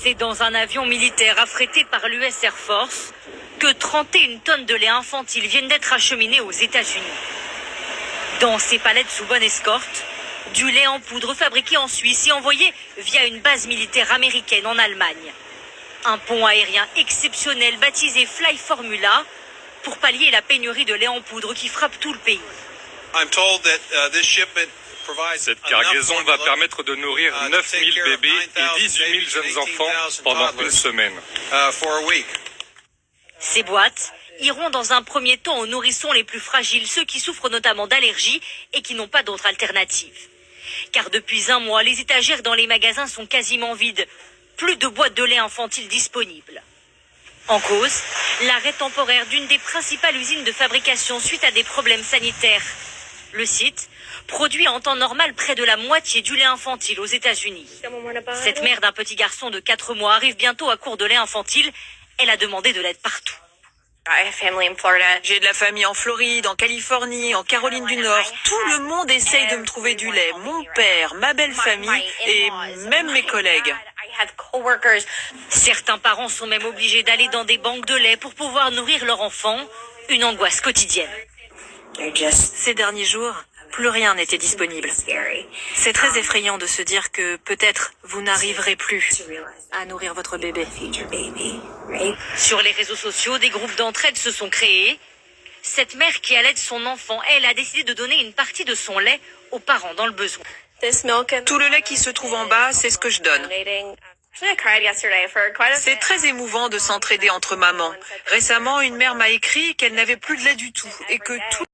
C'est dans un avion militaire affrété par l'US Air Force que 31 tonnes de lait infantile viennent d'être acheminées aux États-Unis. Dans ces palettes sous bonne escorte, du lait en poudre fabriqué en Suisse et envoyé via une base militaire américaine en Allemagne. Un pont aérien exceptionnel baptisé Fly Formula pour pallier la pénurie de lait en poudre qui frappe tout le pays. Cette cargaison va permettre de nourrir 9000 bébés et 18 000 jeunes enfants pendant une semaine. Ces boîtes iront dans un premier temps aux nourrissons les plus fragiles, ceux qui souffrent notamment d'allergies et qui n'ont pas d'autre alternative. Car depuis un mois, les étagères dans les magasins sont quasiment vides. Plus de boîtes de lait infantile disponibles. En cause, l'arrêt temporaire d'une des principales usines de fabrication suite à des problèmes sanitaires. Le site produit en temps normal près de la moitié du lait infantile aux États-Unis. Cette mère d'un petit garçon de 4 mois arrive bientôt à court de lait infantile. Elle a demandé de l'aide partout. J'ai de la famille en Floride, en Californie, en Caroline du Nord. Tout le monde essaye de me trouver du lait. Mon père, ma belle famille et même mes collègues. Certains parents sont même obligés d'aller dans des banques de lait pour pouvoir nourrir leur enfant. Une angoisse quotidienne. Ces derniers jours, plus rien n'était disponible. C'est très effrayant de se dire que peut-être vous n'arriverez plus à nourrir votre bébé. Sur les réseaux sociaux, des groupes d'entraide se sont créés. Cette mère qui allait son enfant, elle a décidé de donner une partie de son lait aux parents dans le besoin. Tout le lait qui se trouve en bas, c'est ce que je donne. C'est très émouvant de s'entraider entre mamans. Récemment, une mère m'a écrit qu'elle n'avait plus de lait du tout et que tout